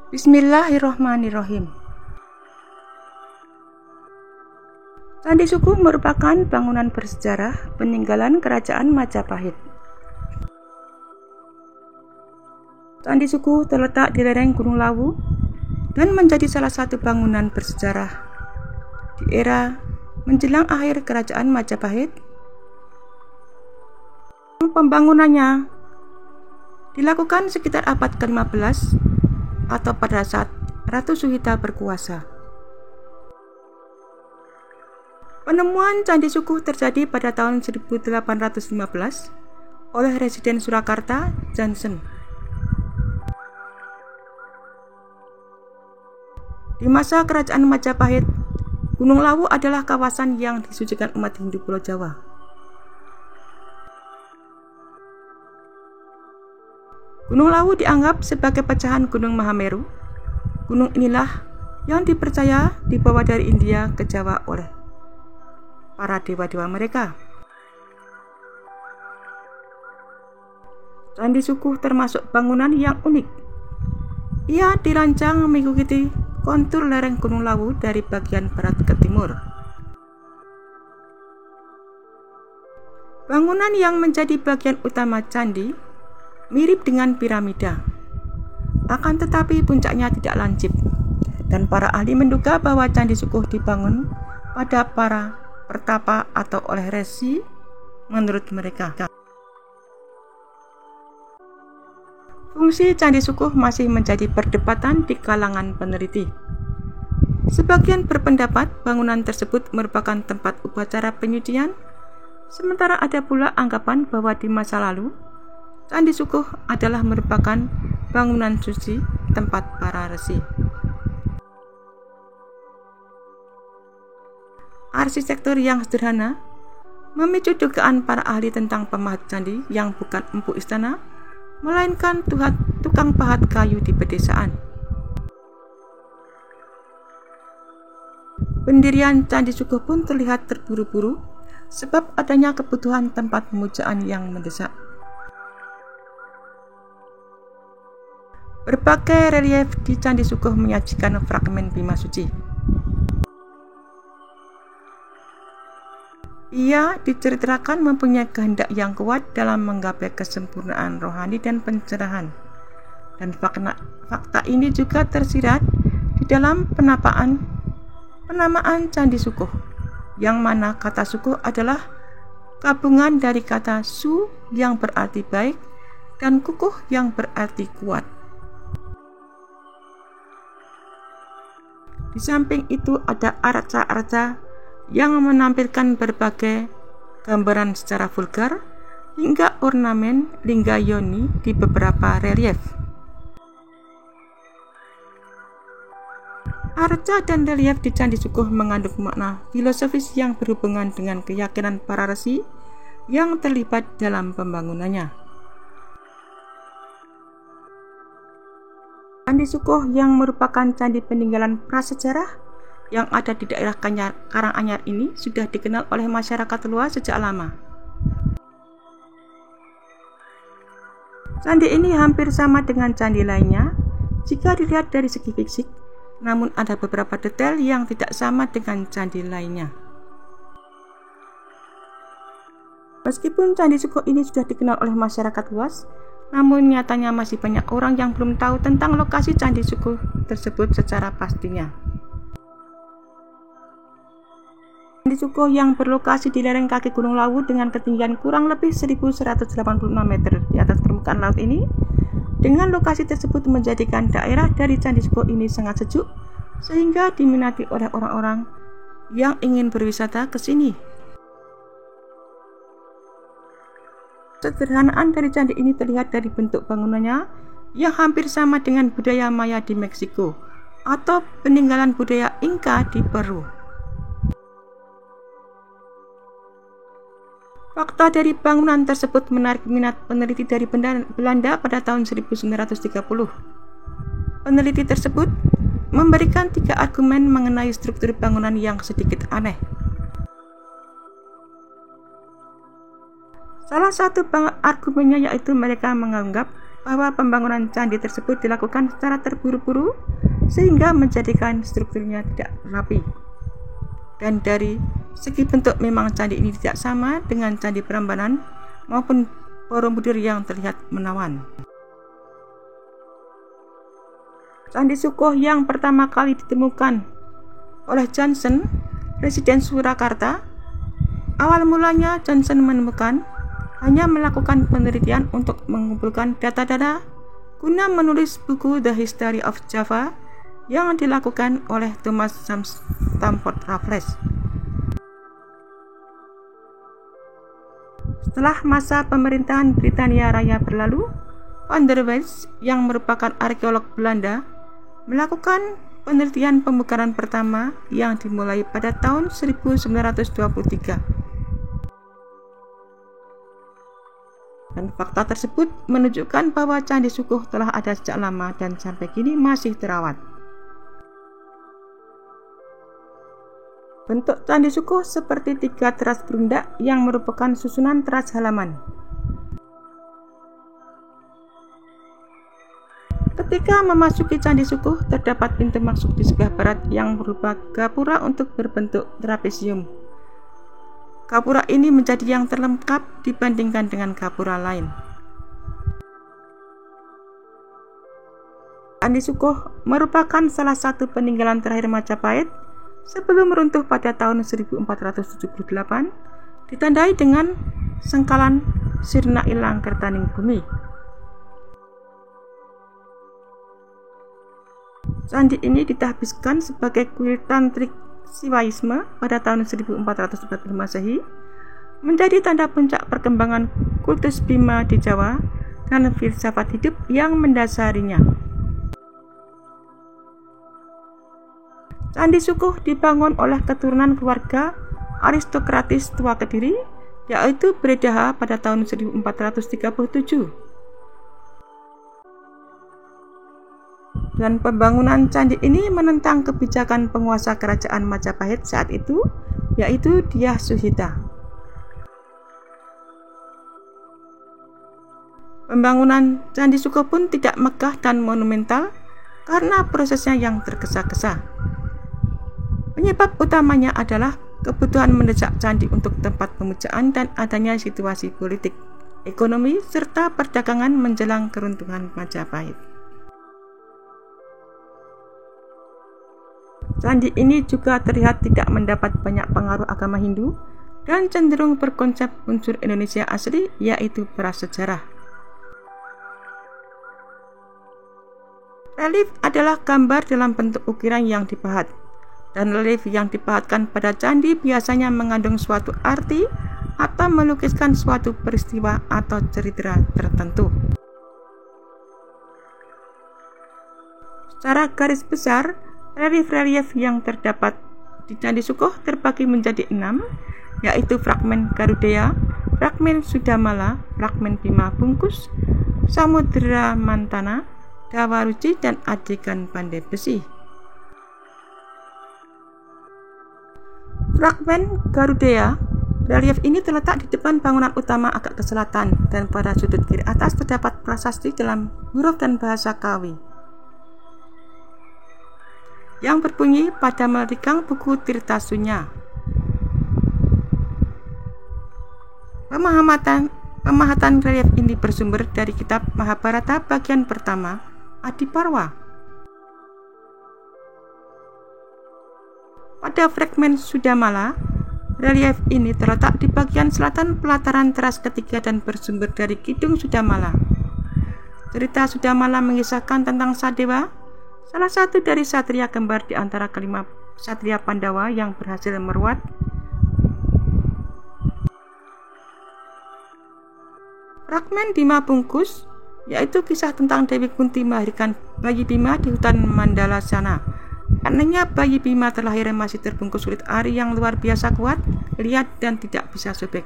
Bismillahirrahmanirrahim. Candi Sukuh merupakan bangunan bersejarah peninggalan Kerajaan Majapahit. Candi Sukuh terletak di lereng Gunung Lawu dan menjadi salah satu bangunan bersejarah di era menjelang akhir Kerajaan Majapahit. Pembangunannya dilakukan sekitar abad ke-15 atau pada saat Ratu Suhita berkuasa. Penemuan Candi Sukuh terjadi pada tahun 1815 oleh Residen Surakarta Jansen. Di masa Kerajaan Majapahit, Gunung Lawu adalah kawasan yang disucikan umat Hindu Pulau Jawa. Gunung Lawu dianggap sebagai pecahan Gunung Mahameru. Gunung inilah yang dipercaya dibawa dari India ke Jawa oleh para dewa-dewa mereka. Candi Sukuh termasuk bangunan yang unik. Ia dirancang mengikuti kontur lereng Gunung Lawu dari bagian barat ke timur. Bangunan yang menjadi bagian utama candi mirip dengan piramida, akan tetapi puncaknya tidak lancip, dan para ahli menduga bahwa Candi Sukuh dibangun pada para pertapa atau oleh resi menurut mereka. Fungsi Candi Sukuh masih menjadi perdebatan di kalangan peneliti. Sebagian berpendapat bangunan tersebut merupakan tempat upacara penyucian, sementara ada pula anggapan bahwa di masa lalu Candi Sukuh adalah merupakan bangunan suci tempat para resi. Arsitektur yang sederhana memicu dugaan para ahli tentang pemahat candi yang bukan empu istana, melainkan tukang pahat kayu di pedesaan. Pendirian Candi Sukuh pun terlihat terburu-buru sebab adanya kebutuhan tempat pemujaan yang mendesak. Berbagai relief di Candi Sukuh menyajikan fragmen Bima Suci. Ia diceritakan mempunyai kehendak yang kuat dalam menggapai kesempurnaan rohani dan pencerahan. Dan fakta ini juga tersirat di dalam penamaan Candi Sukuh, yang mana kata Sukuh adalah gabungan dari kata Su yang berarti baik dan Kukuh yang berarti kuat. Di samping itu ada arca-arca yang menampilkan berbagai gambaran secara vulgar hingga ornamen lingga yoni di beberapa relief. Arca dan relief di Candi Sukuh mengandung makna filosofis yang berhubungan dengan keyakinan para resi yang terlibat dalam pembangunannya. Candi Sukuh yang merupakan candi peninggalan prasejarah yang ada di daerah Karanganyar ini sudah dikenal oleh masyarakat luas sejak lama. Candi ini hampir sama dengan candi lainnya jika dilihat dari segi fisik, namun ada beberapa detail yang tidak sama dengan candi lainnya. Meskipun Candi Sukuh ini sudah dikenal oleh masyarakat luas, namun nyatanya masih banyak orang yang belum tahu tentang lokasi Candi Sukuh tersebut secara pastinya. Candi Sukuh yang berlokasi di lereng kaki Gunung Lawu dengan ketinggian kurang lebih 1186 meter di atas permukaan laut ini, dengan lokasi tersebut menjadikan daerah dari Candi Sukuh ini sangat sejuk, sehingga diminati oleh orang-orang yang ingin berwisata ke sini. Sederhanaan dari candi ini terlihat dari bentuk bangunannya yang hampir sama dengan budaya Maya di Meksiko atau peninggalan budaya Inca di Peru. Fakta dari bangunan tersebut menarik minat peneliti dari Belanda pada tahun 1930. Peneliti tersebut memberikan 3 argumen mengenai struktur bangunan yang sedikit aneh. Salah satu argumennya yaitu mereka menganggap bahwa pembangunan candi tersebut dilakukan secara terburu-buru sehingga menjadikan strukturnya tidak rapi. Dan dari segi bentuk memang candi ini tidak sama dengan candi Prambanan maupun Borobudur yang terlihat menawan. Candi Sukoh yang pertama kali ditemukan oleh Johnson, residen Surakarta. Awal mulanya Johnson menemukan hanya melakukan penelitian untuk mengumpulkan data-data guna menulis buku The History of Java yang dilakukan oleh Thomas Stamford Raffles. Setelah masa pemerintahan Britania Raya berlalu, Van der Waals yang merupakan arkeolog Belanda melakukan penelitian pembukaran pertama yang dimulai pada tahun 1923. Dan fakta tersebut menunjukkan bahwa Candi Sukoh telah ada sejak lama dan sampai kini masih terawat. Bentuk Candi Sukoh seperti 3 teras berundak yang merupakan susunan teras halaman. Ketika memasuki Candi Sukoh, terdapat pintu masuk di sebelah barat yang berupa gapura untuk berbentuk trapesium. Gapura ini menjadi yang terlengkap dibandingkan dengan gapura lain. Candi Sukoh merupakan salah satu peninggalan terakhir Majapahit sebelum runtuh pada tahun 1478, ditandai dengan sengkalan Sirna Ilang Kertaning Bumi. Candi ini ditahbiskan sebagai kuil tantrik Siwaisme pada tahun 1445 Masehi, menjadi tanda puncak perkembangan kultus Bima di Jawa dan filsafat hidup yang mendasarinya. Candi Sukoh dibangun oleh keturunan keluarga aristokratis tua Kediri, yaitu Bredaha pada tahun 1437. Dan pembangunan candi ini menentang kebijakan penguasa kerajaan Majapahit saat itu, yaitu Dyah Suhita. Pembangunan Candi Sukoh pun tidak megah dan monumental karena prosesnya yang tergesa-gesa. Penyebab utamanya adalah kebutuhan mendesak candi untuk tempat pemujaan dan adanya situasi politik, ekonomi, serta perdagangan menjelang keruntuhan Majapahit. Candi ini juga terlihat tidak mendapat banyak pengaruh agama Hindu dan cenderung berkonsep unsur Indonesia asli, yaitu prasejarah. Relief adalah gambar dalam bentuk ukiran yang dipahat, dan relief yang dipahatkan pada candi biasanya mengandung suatu arti atau melukiskan suatu peristiwa atau cerita tertentu. Secara garis besar, relief-relief yang terdapat di Candi Sukoh terbagi menjadi 6, yaitu fragmen Garudaya, fragmen Sudamala, fragmen Bima Bungkus, Samudra Mantana, Dawaruci, dan adegan Pandai Besi. Fragmen Garudaya, relief ini terletak di depan bangunan utama agak ke selatan, dan pada sudut kiri atas terdapat prasasti dalam huruf dan bahasa Kawi yang berbunyi pada melikang buku Tirta Sunya. Pemahatan relief ini bersumber dari kitab Mahabharata bagian pertama, Adiparwa. Pada fragmen Sudamala, relief ini terletak di bagian selatan pelataran teras ketiga dan bersumber dari Kidung Sudamala. Cerita Sudamala mengisahkan tentang Sadewa, salah satu dari satria kembar di antara kelima satria Pandawa yang berhasil meruat. Fragmen Bima Bungkus, yaitu kisah tentang Dewi Kunti melahirkan bayi Bima di hutan Mandala sana. Anehnya bayi Bima terlahir masih terbungkus kulit ari yang luar biasa kuat, liat, dan tidak bisa sobek.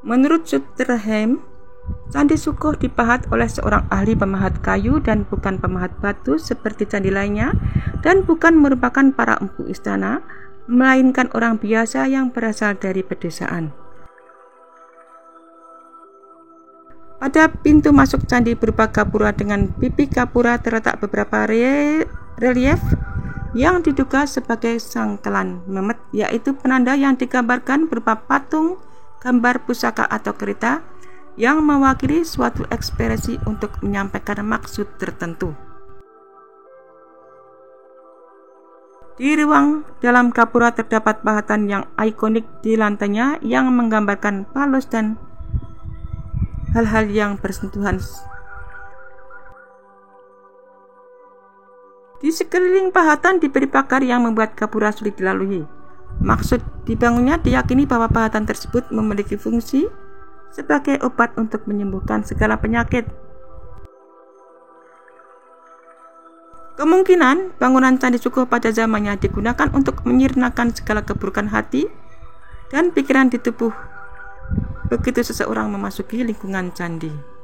Menurut Sutterheim, Candi Sukoh dipahat oleh seorang ahli pemahat kayu dan bukan pemahat batu seperti candi lainnya, dan bukan merupakan para empu istana, melainkan orang biasa yang berasal dari pedesaan. Pada pintu masuk candi berupa gapura dengan pipi gapura terletak beberapa relief yang diduga sebagai sangkelan Mehmet, yaitu penanda yang digambarkan berupa patung, gambar pusaka atau kereta yang mewakili suatu ekspresi untuk menyampaikan maksud tertentu. Di ruang dalam gapura terdapat pahatan yang ikonik di lantainya yang menggambarkan palos dan hal-hal yang bersentuhan. Di sekeliling pahatan diberi pagar yang membuat gapura sulit dilalui. Maksud dibangunnya diyakini bahwa pahatan tersebut memiliki fungsi sebagai obat untuk menyembuhkan segala penyakit. Kemungkinan bangunan Candi Suko pada zamannya digunakan untuk menyirnakan segala keburukan hati dan pikiran di tubuh begitu seseorang memasuki lingkungan candi.